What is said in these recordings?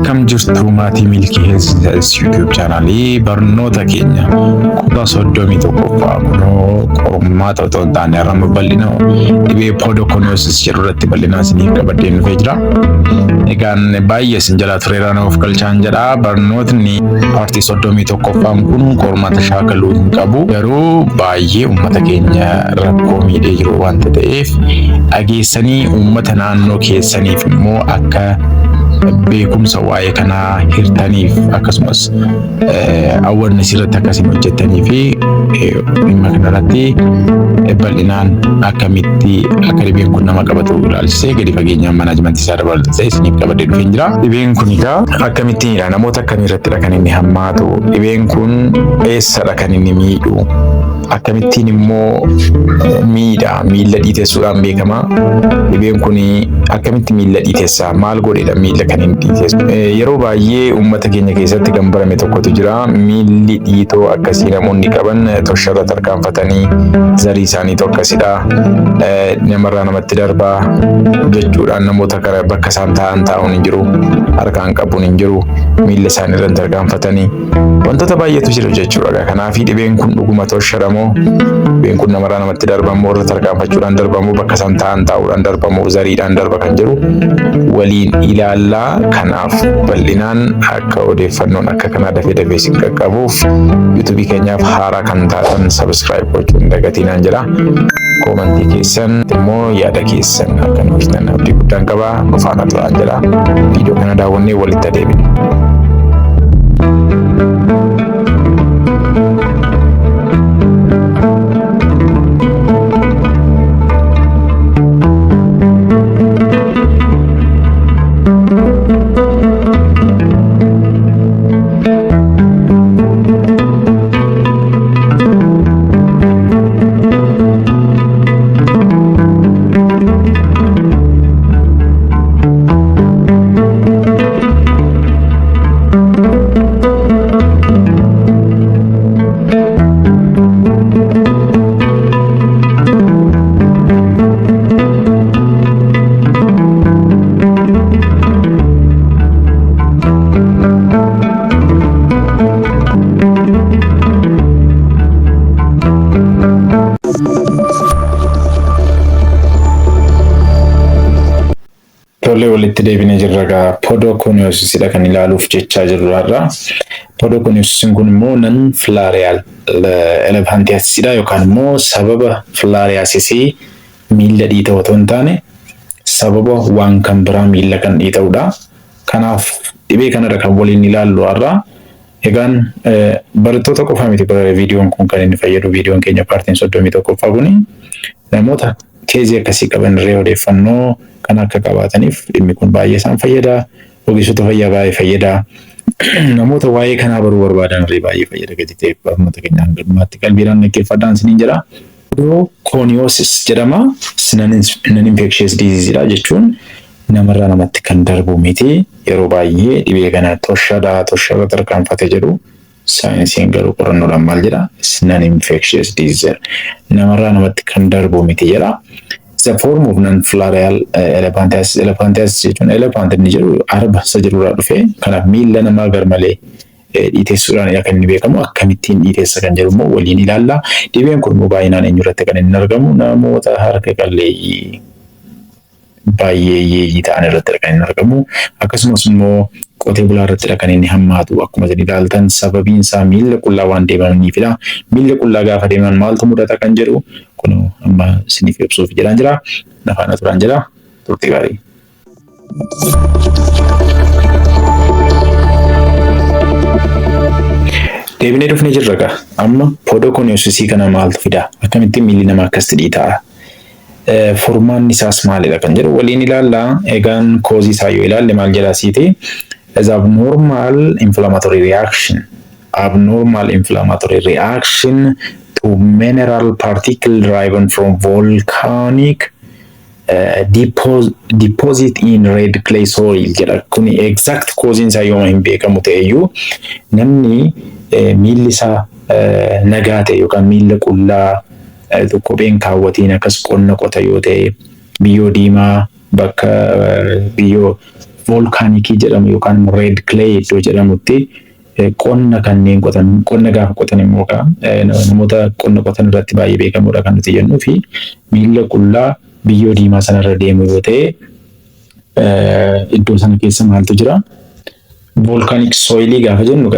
Akkam jirtu maatii Milkii Health YouTube channel barnoota keenya kutaa 31ffaa kunoo qormaata otoo hin taane irratti bal'ina dhibee podokoniosis jedhu irratti bal'inaa isiniif qabadhee dhufee jira. Egaan baay'ee isin jalaa tureeraan of galchaan jedha. Barnootni paartii 31ffaan kun qormaata shaakaluu hin qabu. Garuu baay'ee uummata keenya rakkoo miidhee jiru waanta ta'eef dhageessanii uummata naannoo keessaniif immoo akka beekumsa waa'ee kanaa hirtaniif akkasumas awareness irratti akkasiin hojjettanii fi dhimma kanarratti bal'inaan akkamitti akka dhibeen kun nama qabatu ilaalchisee gadi fageenyaan manaajimentii isaa dabalatee isiniif qabadhee dhufeen jira. Dhibeen kun egaa akkamittiinidha? Namoota akkamii irrattidha kan inni hammaatu? Dhibeen kun eessadha kan inni miidhu? Akkamittiin immoo miidha? Miila dhiitessuudhaan beekama. Dhibeen kun akkamitti miila dhiitessa? Maal godheedha miila kan inni dhiitessu? Yeroo baay'ee uummata keenya keessatti kan barame tokkotu jira. Miilli dhiitoo akkasii namoonni qaban tosharra tarkaanfatanii zarii isaanii tokkasidha. Namarraa namatti darbaa jechuudhaan namoota kara bakka isaan taa'an taa'uun hin jiru. Harkaan qabuun hin jiru. Miila isaanii irra tarkaanfatanii wantoota baay'eetu jira jechuudha. Kanaaf dhibeen kun dhuguma toshara moo dhibeen kun namarraa namatti darbamoo irra tarkaanfachuudhaan darbamoo bakka isaan taa'an taa'uudhaan darbamoo zariidhaan darba kan jiru waliin ilaallaa. Kanaaf bal'inaan akka odeeffannoon akka kanaa dafee dafee isin qaqqabuuf YouTube keenyaaf haaraa kan taatan subscribe gochuun dagatinaan jedha. Komentii keessan immoo yaada keessan akka nuuf kennan abdii guddaan qaba. Nu faana turaan jedha. Viidiyoo kana daawwannee walitti adeemina. Walitti deebinee jirra. Podokoniosis kan ilaaluuf jechaa jirru har'a. Podokoniosis kun immoo non filarial elephantiasis yookaan immoo sababa filariasis miila dhiitoo otoo hin taane sababa waan kan biraa miila kan dhiita'udha. Kanaaf dhibee kanarra kan waliin ilaallu har'a. Egaan barattoota qofa miti viidiyoon kun kan inni fayyadu. Viidiyoon keenya paartiin 31ffaa kun namoota keezii akkasii qaban irraa odeeffannoo kan akka qabaataniif dhimmi kun baay'ee isaan fayyada. Ogeessota fayyaa baay'ee fayyada. Namoota waa'ee kanaa baruu barbaadan irraa baay'ee fayyada. Gadi ta'e barnoota keenyaan galmaatti qalbiidhaan dhaggeeffadhaan isiniin jedha. Podokoniosis jedhama. Non infectious disease jechuun namarraa namatti kan darbu miti. Yeroo baay'ee dhibee kana tosharra tarkaanfate jedhu saayinsiin garuu qorannoodhaan maal jedha? Non infectious disease. Namarraa namatti kan darbu miti jedha. It's a form of non-filarial elephantiasis. Elephantiasis jechuun elephant inni jedhu arba isa jedhurraa dhufe. Kanaaf miila namaa garmalee dhiitessuudhaan kan inni beekamu. Akkamittiin dhiitessa kan jedhu immoo waliin ilaalla. Dhibeen kun immoo baay'inaan eenyurratti kan inni argamu? Namoota harka qalleeyyii baay'ee ta'an irratti kan inni argamu. Akkasumas immoo qotee bulaa irratti kan inni hammaatu. Akkuma isin ilaaltan sababiin isaa miila qullaa waan deemaniifidha. Miila qullaa gaafa deeman maaltu mudata kan jedhu kun amma isiniif ibsuuf jedhaan jira. Nafaana turaan jira. Turtii gaarii. Deebinee dhufnee jirra. Amma podokoniosis kana maaltu fida? Akkamittiin miilli namaa akkasitti dhiita'a? Furmaanni isaas maalidha kan jedhu waliin ilaalla. Egaan koozii isaa yoo ilaalle maal jedhasiiti? As abnormal inflammatory reaction. Abnormal inflammatory reaction to mineral particle derived from volcanic deposit in red clay soil jedha. Kuni exact causein isaa yooma hin beekamu ta'eyyuu namni miilli isaa nagaa ta'e yookaan miila qullaa kopheen kaawwatiin akkas qonna qota yoo ta'e biyyoo diimaa bakka biyyoo volcanic jedhamu yookaan red clay iddoo jedhamutti qonna kanneen qotan qonna gaafa qotan immoo namoota qonna qotan irratti baay'ee beekamuudha kan nuti jennuu fi miilla qullaa biyyoo diimaa sanarra deemu yoo ta'e iddoo sana keessa maaltu jira? Volcanic soil gaafa jennu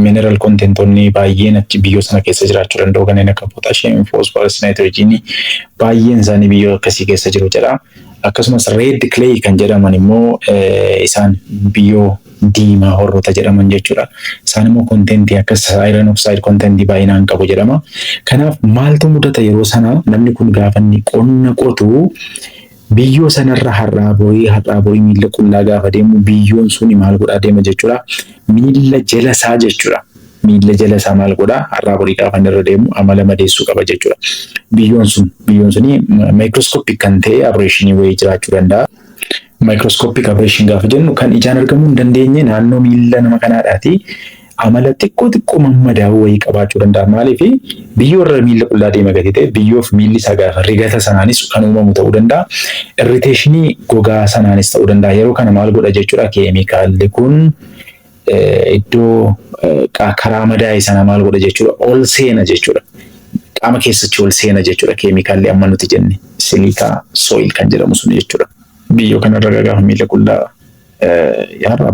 mineral contentonni baay'een achi biyyoo sana keessa jiraachuu danda'u kanneen akka potassium, phosphorus, nitrogen baay'een isaanii biyyoo akkasii keessa jiru jedha. Akkasumas red clay kan jedhaman immoo isaan biyyoo diimaa horrota jedhaman jechuudha. Isaan immoo contentii akkas iron oxide contentii baay'inaan qabu jedhama. Kanaaf maaltu mudata yeroo sana namni kun gaafa inni qonna qotu biyyoo sanarra har'aa borii miilla qullaa gaafa deemu biyyoon suni maal godhaa deema jechuudha. Miilla jalasaa jechuudha. Miilla jalasaa maal godhaa har'aa borii gaafa irra deemu amala madeessuu qaba jechuudha. Biyyoon suni microscopic kan ta'e aberration wayii jiraachuu danda'a. Microscopic aberration gaafa jennu kan ijaan argamuu hin dandeenye naannoo miilla nama kanaadhaati. Amala xiqqoo mammadaa'uu wayii qabaachuu danda'a. Maaliif biyyoo irra miilla qullaa deema gadi ta'e biyyoof miilli isaa gaafa rigata sanaanis kan uumamu ta'uu danda'a. Irriteeshinii gogaa sanaanis ta'uu danda'a. Yeroo kana maal godha jechuudha keemikaalli kun iddoo karaa madaa'e sana maal godha jechuudha ol seena jechuudha. Qaama keessatti ol seena jechuudha keemikaalli amma nuti jenne silikaa soil kan jedhamu sun jechuudha. Biyyoo kanarra gaafa miilla qullaa irraa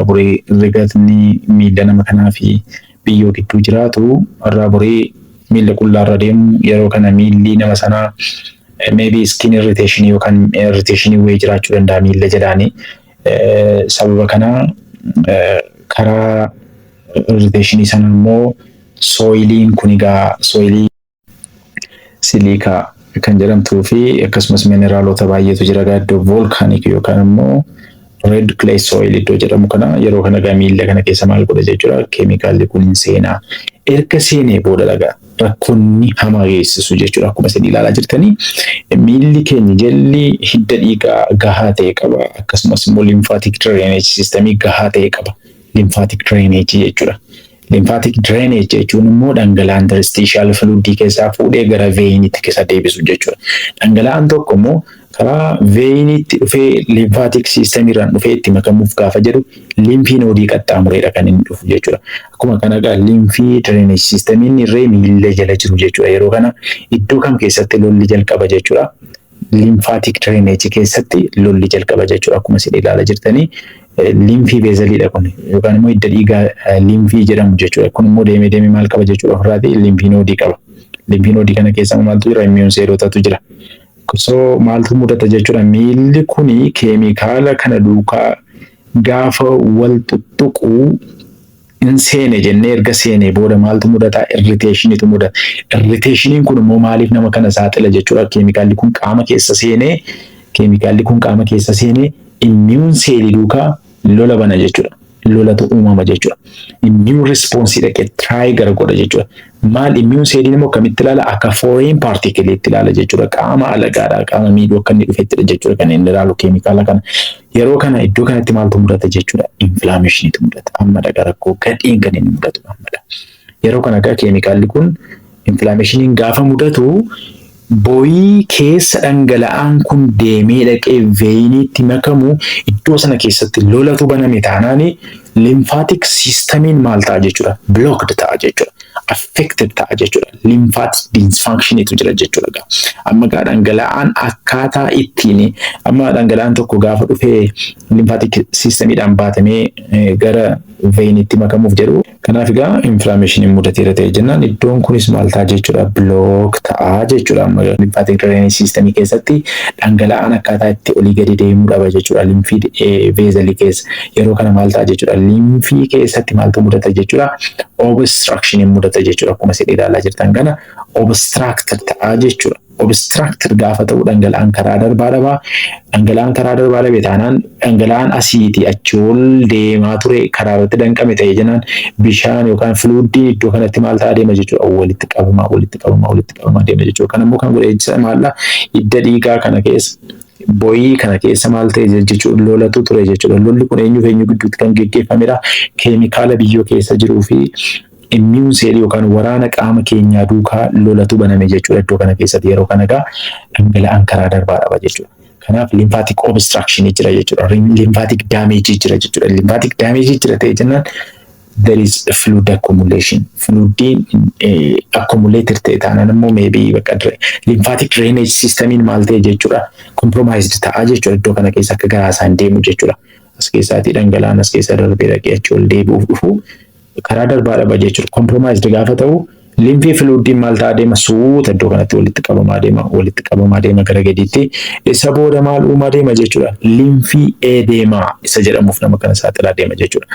boree rigatni miilla nama kanaa fi biyyoo gidduu jiraatu irraa boree miilla qullaa irra deemu yeroo kana miilli nama sanaa maybe skin irritation yookaan irritation wayii jiraachuu danda'a miilla jedhaani. Sababa kana karaa irritation sana immoo soiliin kun egaa soilii silikaa kan jedhamtuu fi akkasumas mineraalota baay'eetu jira iddoo volcanic yookaan immoo red clay soil iddoo jedhamu kana yeroo kana gaa miilla kana keessa maal godha jechuudha keemikaalli kun hin seenaa. Erga seenee booda dhagaa rakkoonni hamaa geessisu jechuudha. Akkuma isin ilaalaa jirtanii miilli keenya jalli hidda dhiigaa gahaa ta'e qaba. Akkasumas immoo lymphatic drainage system gahaa ta'e qaba. Lymphatic drainage jechuudha. Lymphatic drainage jechuun immoo dhangala'aan interstitial fluid keessaa fuudhee gara veinitti keessa deebisu jechuudha. Dhangala'aan tokko immoo karaa veinitti dhufee lymphatic system irraan dhufee itti makamuuf gaafa jedhu lymph node qaxxaamureedha kan inni dhufu jechuudha. Akkuma kana egaa lymph drainage system irree miilla jala jiru jechuudha. Yeroo kana iddoo kam keessatti lolli jalqaba jechuudha. Lymphatic drainage keessatti lolli jalqaba jechuudha. Akkuma isin ilaalaa jirtanii lymph vessel kun yookaan immoo hidda dhiigaa lymph jedhamu jechuudha. Kun immoo deemee maal qaba jechuudha ofirraatii lymph node qaba. Lymph node kana keessa maaltu jira immune cellotatu jira. So maaltu mudata jechuudha miilli kuni keemikaala kana duukaa gaafa wal tuttuquu in seene jennee erga seene booda maaltu mudata irritationitu mudata. Irritationiin kun immoo maaliif nama kana saaxila jechuudha keemikaalli kun qaama keessa seenee immune cell duukaa lola bana jechuudha. Lolatu uumama jechuudha. Immune response dhaqee trigger godha jechuudha. Maal immune cell immoo kamitti ilaala akka foreign particle itti ilaala jechuudha. Qaama alagaadhaa qaama miidhuu akka inni dhufettidha jechuudha kan inni ilaalu keemikaala kana. Yeroo kana iddoo kanatti maaltu mudata jechuudha inflammationitu mudata. Ammadha rakkoo gadhiin kan inni mudatu ammadha. Yeroo kana egaa keemikaalli kun inflammationiin gaafa mudatu boyii keessa dhangala'aan kun deemee dhaqee veinitti makamu iddoo sana keessatti lolatu baname taanaani lymphatic systemiin maal ta'a jechuudha blocked ta'a jechuudha affected ta'a jechuudha lymphatic dysfunction itu jira jechuudha. Amma gaa dhangala'aan akkaataa ittiin amma dhangala'aan tokko gaafa dhufee lymphatic systemiidhaan baatamee gara veinitti makamuuf jedhu kanaaf egaa inflammation mudateera ta'e jennaan iddoon kunis maal ta'a jechuudha block ta'a jechuudha. Amma lymphatic drainage system keessatti dhangala'aan akkaataa itti olii gadi deemuu dhaba jechuudha lymph vessel keessa yeroo kana maal ta'a jechuudha lymph keessatti maaltu mudata jechuudha obstruction mudata jechuudha. Akkuma isin ilaalaa jirtan kana obstructed ta'a jechuudha. Obstructed gaafa ta'u dhangala'aan karaa darbaa dhabaa. Dhangala'aan karaa darbaa dhabee taanaan dhangala'aan asiitii achi ol deemaa ture karaa irratti danqame ta'e jennaan bishaan yookaan fluidiin iddoo kanatti maal ta'a deema jechuudha walitti qabamaa deema jechuudha. Kan immoo kan godhe maalla hidda dhiigaa kana keessa boyii kana keessa maal ta'e jechuudha lolatu ture jechuudha. Lolli kun eenyuuf eenyu gidduutti kan geggeeffamedha keemikaala biyyoo keessa jiruu fi immune cell yookaan waraana qaama keenyaa duukaa lolatu baname jechuudha. Iddoo kana keessatti yeroo kana egaa dhangala'aan karaa darbaa dhaba jechuudha. Kanaaf lymphatic obstruction jira jechuudha. Lymphatic damage jira jechuudha. Lymphatic damage jira ta'e jennaan there is a fluid accumulation. Fluidin accumulated ta'e taanaan immoo maybe bakka lymphatic drainage systemiin maal ta'e jechuudha. Compromised ta'a jechuudha. Iddoo kana keessa akka garaasaan deemu jechuudha. As keessaatii dhangala'aan as keessa darbee dhaqee achi ol deebi'uuf dhufu karaa darbaa dhaba jechuudha. Compromised gaafa ta'u limfii fluidiin maal ta'a deema suuta iddoo kanatti walitti qabamaa deema gara gadiitti. Isa booda maal uumaa deema jechuudha. Limfii eedeemaa isa jedhamuuf nama kana saaxilaa deema jechuudha.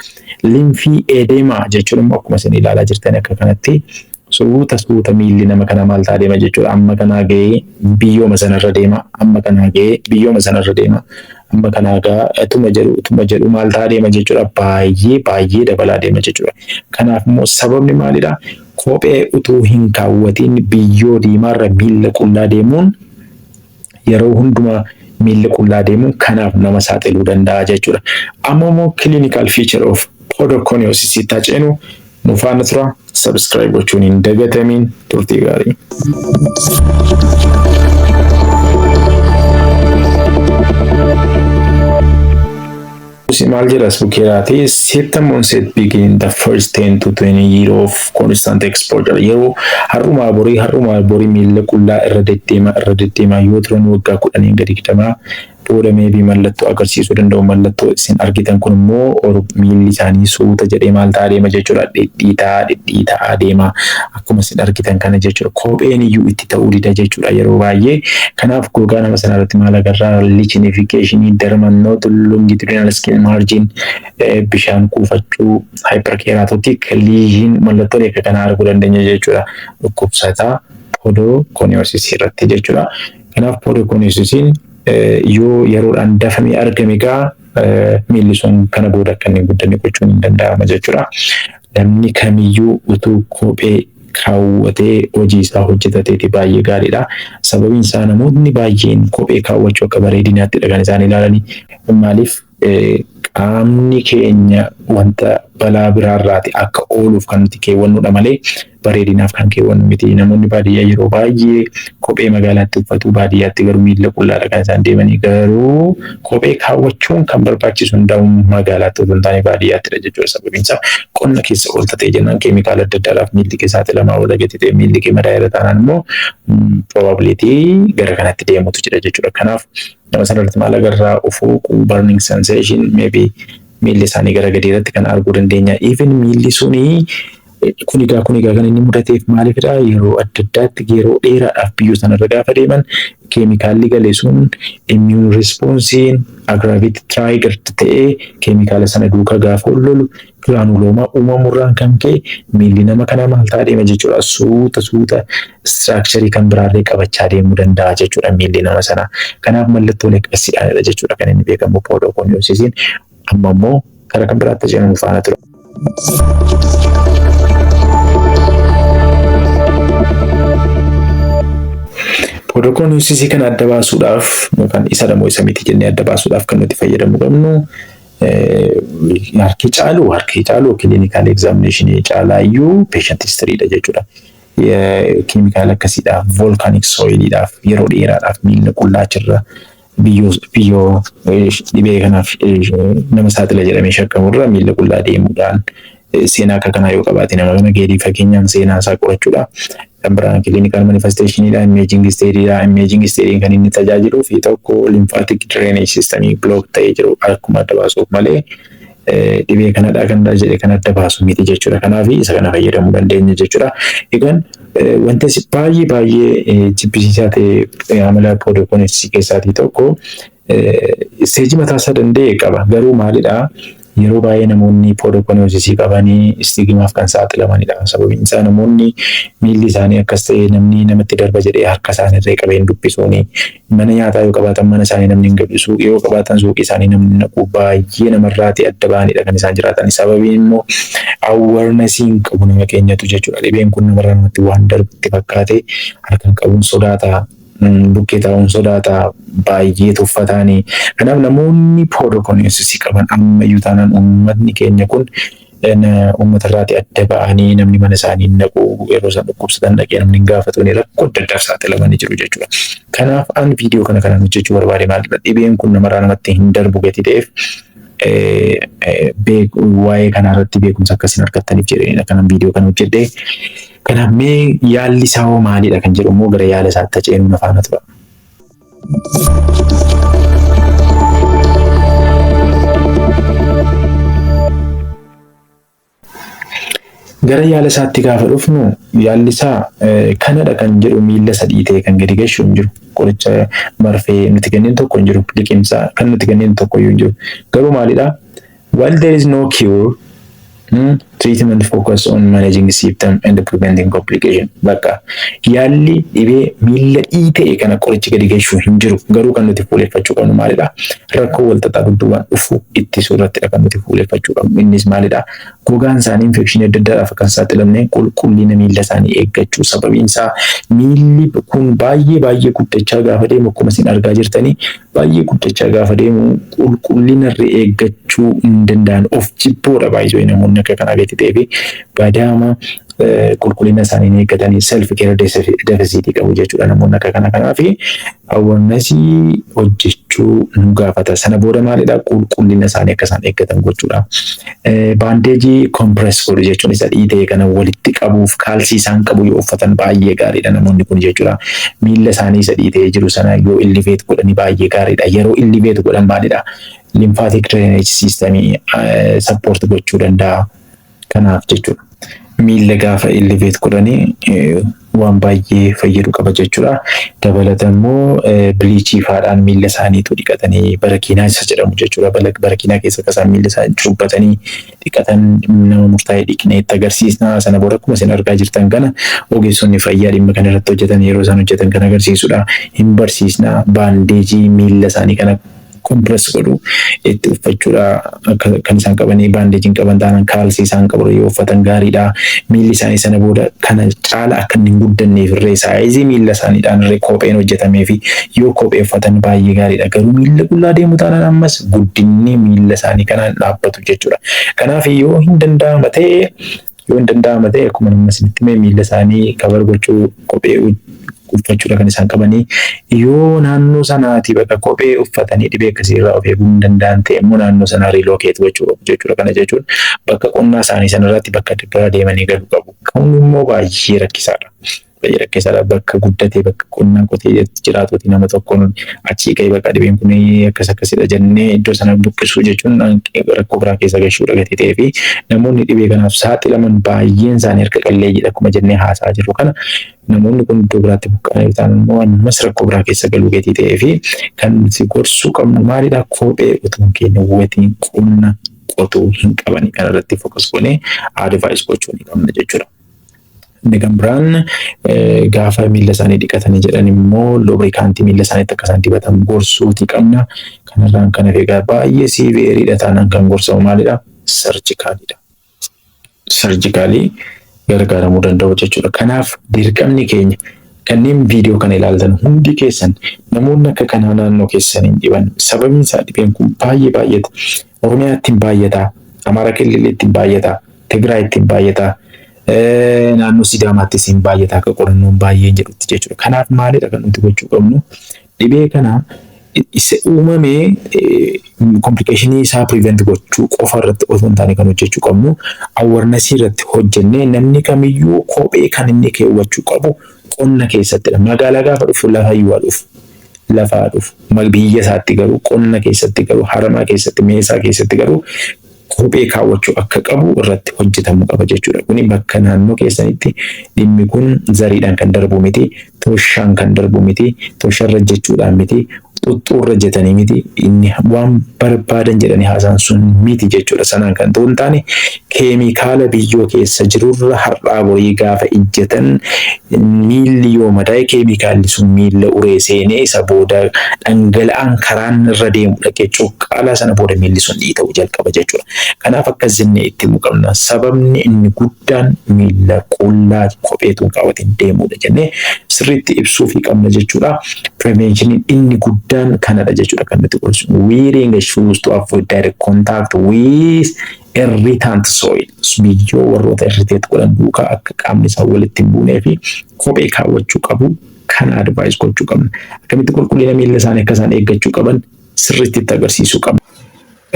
Limfii eedeemaa jechuun immoo akkuma isin ilaalaa jirtan akka kanatti suuta miilli nama kana maal ta'a deema jechuudha. Amma kanaa ga'ee biyyooma sanarra deema. Amma kanaa ga'ee biyyooma sanarra deema. Amma kanaa ga'aa tuma jedhu maal ta'a deema jechuudha. Baay'ee dabalaa deema jechuudha. Kanaaf immoo sababni maalidha? Kophee utuu hin kaawwatiin biyyoo diimaarra miilla qullaa deemuun yeroo hundumaa miilla qullaa deemuun kanaaf nama saaxiluu danda'a jechuudha. Amma immoo clinical feature of podoconiosis itti ceenu nu faana tura. Subscribe gochuun hin dagatamin. Turtii gaarii. Maal jedhas bukeeraati septum onset begin the first 10 to 20 years of constant exposure. Yeroo har'umaa borii miilla qullaa irra deddeemaa yoo turan waggaa 10 gadi kitamaa booda maybe mallattoo agarsiisuu danda'u. Mallattoo isin argitan kun immoo miilli isaanii suuta jedhee maal ta'a deema jechuudha. Dhidhiitaa deema akkuma isin argitan kana jechuudha. Kopheen iyyuu itti ta'uu dida jechuudha yeroo baay'ee. Kanaaf gogaa nama sanarratti maal agarraa lichenification, dermatoid longitudinal skin margin, bishaan kuufachuu, hyperkeratotic lesion mallattoon akka kana arguu dandeenya jechuudha. Dhukkubsataa podoconiosis irratti jechuudha. Kanaaf podoconiosis yoo yeroodhaan dafamee argame gaa miilli sun kana booda akka inni guddanne gochuun hin danda'ama jechuudha. Namni kamiyyuu utuu kophee kaawwatee hojii isaa hojjetateeti baay'ee gaariidha. Sababiin isaa namoonni baay'een kophee kaawwachuu akka bareedinaatti kan isaan ilaalanii. Maaliif qaamni keenya wanta balaa biraarraati akka ooluuf kan nuti keewwannudha malee bareedinaaf kan keewwannu miti. Namoonni baadiyyaa yeroo baay'ee kophee magaalaatti uffatu, baadiyyaatti garuu miilla qullaadha kan isaan deemanii. Garuu kophee kaawwachuun kan barbaachisu hundaa'u magaalaatti osoo hin taane baadiyyaattidha jechuudha. Sababiin isaa qonna keessa ooltatee jennaan keemikaala adda addaadhaaf miilli kee saaxilamaa oola gatee miilli kee madaa'eera taanaan immoo probabilitii gara kanatti deemutu jira jechuudha. Kanaaf nama sanarratti maal agarraa ufuuquu, burning sensation, maybe miilli isaanii gara gadii irratti kan arguu dandeenya. Even miilli sunii kunigaa kan inni mudateef maalifidha? Yeroo adda addaatti yeroo dheeraadhaaf biyyoo sanarra gaafa deeman keemikaalli galee sun immune responsiin aggravate trigger ta'ee keemikaala sana duukaa gaafa lolu giraanuloomaa uumamurraan kan ka'e miilli nama kanaa maal ta'a deema jechuudha. Suuta structure kan biraarree qabachaa deemuu danda'a jechuudha miilli nama sanaa. Kanaaf mallattoolee akkasiidha jechuudha kan inni beekamu podoconiosis. Amma immoo gara kan biraatti jennu faana tura. Podoconiosis kan adda baasuudhaaf yookaan isa damoo isa miti jennee adda baasuudhaaf kan nuti fayyadamuu qabnu harki caalu clinical examination caalaayyuu patient history'dha jechuudha. Keemikaala akkasiidhaaf volcanic soil'idhaaf yeroo dheeraadhaaf miilla qullaachirra biyyoo dhibee kanaaf nama saaxila jedhamee shakkamurra miilla qullaa deemuudhaan seenaa akka kanaa yoo qabaate nama kana geedii fakkeenyaan seenaa isaa qorachuudha. Kan biraan clinical manifestation'idha, imaging study'dha. Imaging study'n kan inni tajaajilu fi tokko lymphatic drainage systemii block ta'ee jiru akkuma adda baasuuf malee dhibee kanadha kanadha jedhee kan adda baasu miti jechuudha. Kanaaf isa kana fayyadamuu dandeenya jechuudha. Egaan wanti baay'ee jibbisiisaa ta'e amala podoconiosis keessaatii tokko isteejii mataasaa danda'e qaba. Garuu maalidha? Yeroo baay'ee namoonni podoconiosis qabanii istigimaaf kan saaxilamanidha. Sababiin isaa namoonni miilli isaanii akkas ta'e namatti darba jedhee harka isaaniirree qabeen dubbisuuni. Mana nyaataa yoo qabaatan mana isaanii namni hin gadhiisu, yoo qabaatan suuqii isaanii namni naqu baay'ee namarraati adda ba'anidha kan isaan jiraatan. Sababiin immoo awarenessiin qabu nama keenyatu jechuudha. Dhibeen kun namarraa namatti waan darbutti fakkaate harkaan qabuun sodaata. Bukkee taa'uun sodaata baay'ee tuffataanii. Kanaaf namoonni podoconiosis qaban ammayyuu taanaan uummatni keenya kun uummata irraati adda ba'anii namni mana isaanii naqu yeroo isaan dhukkubsatan dhaqee namni hin gaafatanii rakkoo adda addaaf saaxilamanii jiru jechuudha. Kanaaf an viidiyoo kanaan hojjechuu barbaade maalidha dhibeen kun namarraa namatti hin darbu gati ta'eef waa'ee kanarratti beekumsa akkasiin argattaniif jedheenidha kanan viidiyoo kana hojjedhe. Kanaaf mee yaalli isaa hoo maalidha kan jedhu immoo gara yaala isaatti ceenu na faana tura. Gara yaala isaatti gaafa dhufnu yaalli isaa kanadha kan jedhu miila sadii ta'e kan gadi gashu hin jiru. Qoricha marfee nuti kenneen tokko hin jiru. Liqimsaa kan nuti kenneen tokko hin jiru. Garuu maalidha? While there is no cure, treatment focus on managing symptom and preventing complication. Bakka yaalli dhibee miila dhiitee kana qorichi gadi geessu hin jiru. Garuu kan nuti fuuleffachuu qabnu maalidha? Rakkoo wal xaxaa dudduubaan dhufu ittisuu irrattidha kan nuti fuuleffachuu qabnu. Innis maalidha? Gogaan isaanii infekshinii adda addaadhaaf akka hin saaxilamne qulqullina miila isaanii eeggachuu. Sababiin isaa miilli kun baay'ee guddachaa gaafa deemu akkuma isin argaa jirtanii baay'ee guddachaa gaafa deemu qulqullina irra eeggachuu hin danda'an of jibboodha baay'ee namoonni akka kanaa gadi ta'e badaama qulqullina isaanii eeggatanii self care deficit qabu jechuudha namoonni akka kana kanaaf awareness hojjechuu nu gaafata. Sana booda maalidha qulqullina isaanii akka isaan eeggatan gochuudha. Bandeejii compress godhu jechuun isa dhiitee kana walitti qabuuf kaalsii isaan qabu yoo uffatan baay'ee gaariidha namoonni kun jechuudha. Miila isaanii isa dhiitee jiru sana yoo illivate godhanii baay'ee gaariidha. Yeroo illivate godhan maalidha lymphatic drainage system support gochuu danda'a. Kanaaf jechuudha. Miila gaafa illivate godhanii waan baay'ee fayyadu qaba jechuudha. Dabalataan immoo biliichii faadhaan miila isaaniitu dhiqatanii barakiinaa isa jedhamu jechuudha. Barakiinaa keessa akka isaan miila isaanii cuubbatanii dhiqatan nama murtaa'ee dhiqnee itti agarsiisna. Sana booda akkuma isin argaa jirtan kana ogeessonni fayyaa dhimma kana irratti hojjetan yeroo isaan hojjetan kan agarsiisudha. Hin barsiisna baandeejii miila isaanii kana compress godhu itti uffachuudha kan isaan qabanii baandeejiin qaban taanaan kaalsii isaan qabu yoo uffatan gaariidha. Miilli isaanii sana booda kana caala akka hin guddanneef irree saayizii miila isaaniidhaan irree kopheen hojjetamee fi yoo kophee uffatan baay'ee gaariidha. Garuu miila qullaa deemu taanaan ammas guddinni miila isaanii kanaan dhaabbatu jechuudha. Kanaaf yoo hin danda'ama ta'e akkuma nama isinitti miila isaanii kabar gochuu kophee uffachuudha kan isaan qabanii yoo naannoo sanaati bakka kophee uffatanii dhibee akkasii irraa of eeguu hin danda'an ta'e immoo naannoo sanaa relocate gochuu jechuudha. Kana jechuun bakka qonnaa isaanii sanarratti bakka biraa deemanii galuu qabu. Kun immoo baay'ee rakkisaadha. Bakka guddatee bakka qonnaa qotee jiraatuuti nama tokkoon achii ka'ee bakka dhibeen kun akkasidha jennee iddoo sana buqqisuu jechuun rakkoo biraa keessa gashuudha gatii ta'ee fi namoonni dhibee kanaaf saaxilaman baay'een isaanii harka qalleeyyiidha akkuma jennee haasaa jirru kana namoonni kun iddoo biraatti buqqa'anii ta'an immoo ammas rakkoo biraa keessa galuu gatii ta'ee fi kan nuti gorsuu qabnu maalidha kophee utuu hin keenya watiin qonna qotuu hin qabanii kanarratti fokus goonee advice gochuu ni qabna jechuudha. Negan biraan gaafa miila isaanii dhiqatanii jedhan immoo lubrikaantii miila isaaniitti akka isaan dibatan gorsuuti qabna. Kanarraan kan egaa baay'ee siiveeriidha taanaan kan gorsamu maalidha? Sarjikaalidha. Sarjikaalii gargaaramuu danda'u jechuudha. Kanaaf dirqamni keenya kanneen viidiyoo kana ilaaltan hundi keessan namoonni akka kanaa naannoo keessaniin dhiban sababiin isaa dhibeen kun baay'ata. Oromiyaatti hin baay'ata. Amaara Kiliilitti hin baay'ata. Tigraayitti hin baay'ata. Naannoo Sidaamaattis hin baay'ata akka qorannoon baay'een jedhutti jechuudha. Kanaaf maalidha kan nuti gochuu qabnu? Dhibee kana isa uumamee complicationii isaa prevent gochuu qofa irratti osoo hin taane kan hojjechuu qabnu awareness irratti hojjennee namni kamiyyuu kophee kan inni keewwachuu qabu qonna keessattidha. Magaalaa gaafa dhufu lafaa dhufu biyya isaatti garuu qonna keessatti garuu haramaa keessatti meesaa keessatti garuu kophee kaawwachuu akka qabu irratti hojjetamuu qaba jechuudha. Kuni bakka naannoo keessanitti dhimmi kun zariidhaan kan darbu miti, toshaan kan darbu miti, tosharra jechuudhaan miti, xuxxuurra jetanii miti, inni waan barbaadan jedhanii haasaan sun miti jechuudha. Sanaan kan ta'u hin taane keemikaala biyyoo keessa jirurra har'aa borii gaafa ijjatan miilli yoo madaa'e keemikaalli sun miilla uree seenee isa booda dhangala'aan karaan irra deemu dhaqee cuqqaalaa sana booda miilli sun dhiita'uu jalqaba jechuudha. Kanaaf akkas jennee itti himuu qabna. Sababni inni guddaan miilla qullaa kopheetuun qabateen deemuudha jennee sirriitti ibsuu fi qabna jechuudha. Prevention inni guddaan kanadha jechuudha kan nuti gorsu. Wearing shoes to avoid direct contact with irritant soil biyyoo warroota irriteet godhan duukaa akka qaamni isaa walitti hin buunee fi kophee kaawwachuu qabu kan advice gochuu qabna. Akkamitti qulqullina miilla isaanii akka isaan eeggachuu qaban sirriitti itti agarsiisuu qabna.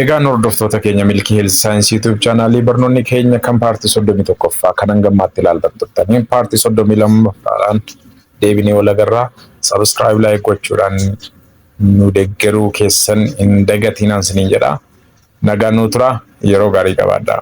Egaan hordoftoota keenya Milkii Health Science YouTube channel barnoonni keenya kan paartii 31ffaa kan hangammaatti ilaaltan turtanii paartii 32ffaadhaan deebinee wal agarraa. Subscribe like gochuudhaan nu deeggaruu keessan hin dagatinaan siniin jedha. Nagaan nu tura yeroo gaarii qabaadhaa.